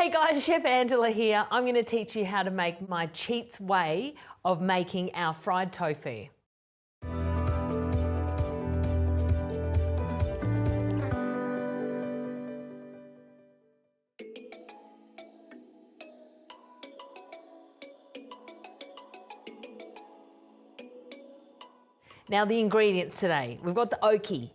Hey guys, Chef Angela here. I'm going to teach you how to make my cheats way of making our fried tofu. Now the ingredients today. We've got the Oki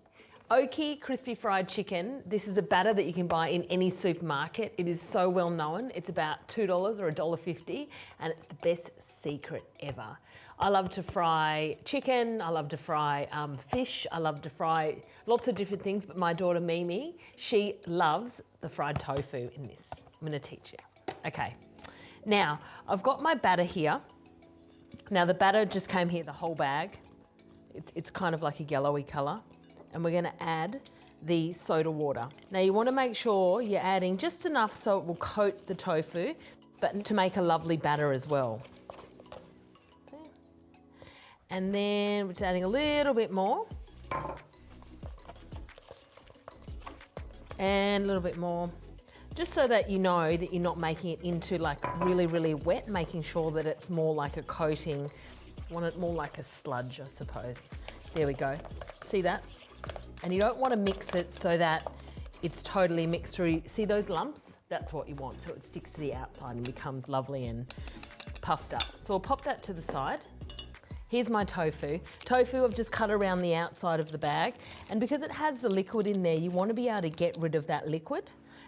crispy fried chicken. This is a batter that you can buy in any supermarket. It is so well known. It's about $2 or $1.50 and it's the best secret ever. I love to fry chicken, I love to fry fish, I love to fry lots of different things, but my daughter Mimi, she loves the fried tofu in this. I'm gonna teach you. Okay, now I've got my batter here. Now the batter just came here, the whole bag. It's kind of like a yellowy colour. And we're going to add the soda water. Now you want to make sure you're adding just enough so it will coat the tofu, but to make a lovely batter as well. Okay. And then we're just adding a little bit more. And a little bit more. Just so that you know that you're not making it into like really, really wet, making sure that it's more like a coating. You want it more like a sludge, I suppose. There we go. See that? And you don't want to mix it so that it's totally mixed through. See those lumps? That's what you want, so it sticks to the outside and becomes lovely and puffed up. So I'll pop that to the side. Here's my tofu. Tofu I've just cut around the outside of the bag, and because it has the liquid in there, you want to be able to get rid of that liquid,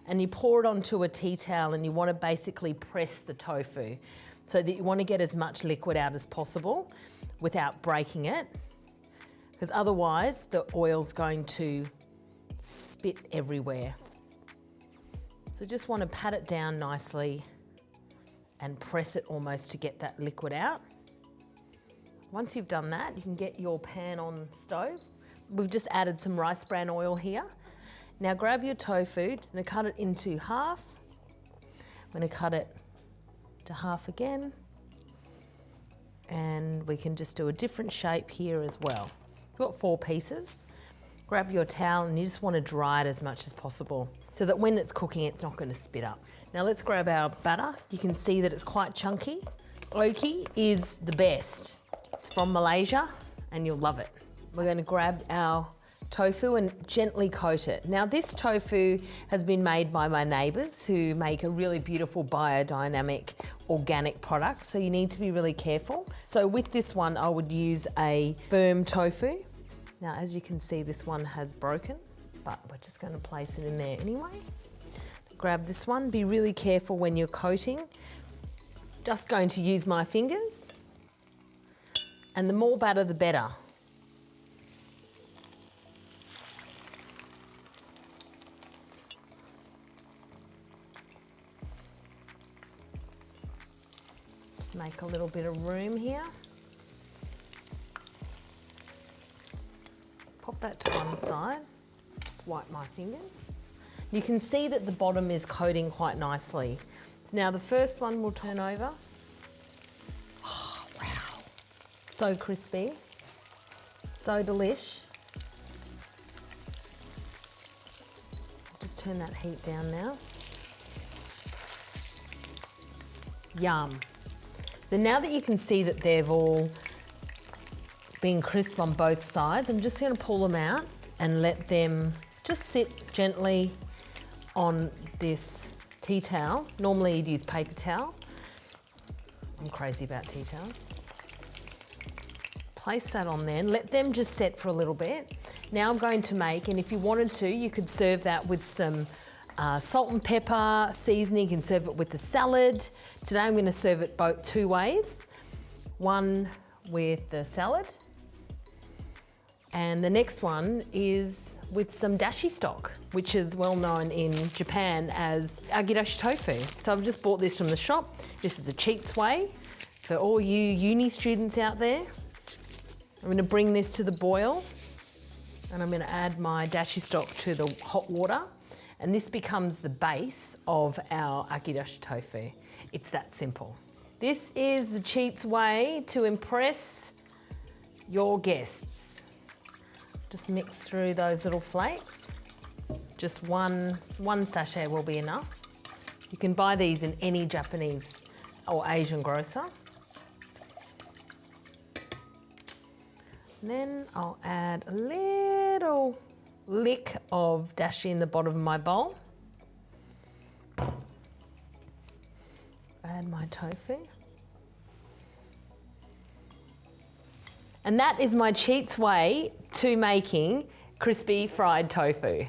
and you pour it onto a tea towel and you want to basically press the tofu so that you want to get as much liquid out as possible without breaking it, because otherwise the oil's going to spit everywhere. So just want to pat it down nicely and press it almost to get that liquid out. Once you've done that, you can get your pan on stove. We've just added some rice bran oil here. Now grab your tofu, just going to cut it into half. I'm going to cut it to half again. And we can just do a different shape here as well. We've got 4 pieces. Grab your towel and you just want to dry it as much as possible so that when it's cooking, it's not going to spit up. Now let's grab our batter. You can see that it's quite chunky. Oki is the best. It's from Malaysia and you'll love it. We're going to grab our tofu and gently coat it. Now this tofu has been made by my neighbours who make a really beautiful biodynamic organic product, so you need to be really careful. So with this one I would use a firm tofu. Now as you can see, this one has broken, but we're just going to place it in there anyway. Grab this one, be really careful when you're coating. Just going to use my fingers, and the more batter the better. Make a little bit of room here. Pop that to one side. Just wipe my fingers. You can see that the bottom is coating quite nicely. So now the first one will turn over. Oh, wow. So crispy. So delish. Just turn that heat down now. Yum. Then now that you can see that they've all been crisp on both sides, I'm just going to pull them out and let them just sit gently on this tea towel. Normally you'd use paper towel. I'm crazy about tea towels. Place that on there and let them just set for a little bit. Now I'm going to make, and if you wanted to, you could serve that with some salt and pepper seasoning. You can serve it with the salad. Today I'm going to serve it both 2 ways. One with the salad, and the next one is with some dashi stock, which is well known in Japan as Agedashi Tofu. So I've just bought this from the shop. This is a cheats way for all you uni students out there. I'm going to bring this to the boil, and I'm going to add my dashi stock to the hot water. And this becomes the base of our Agedashi Tofu. It's that simple. This is the cheats way to impress your guests. Just mix through those little flakes. Just one sachet will be enough. You can buy these in any Japanese or Asian grocer. And then I'll add a little lick of dashi in the bottom of my bowl. Add my tofu. And that is my cheats way to making crispy fried tofu.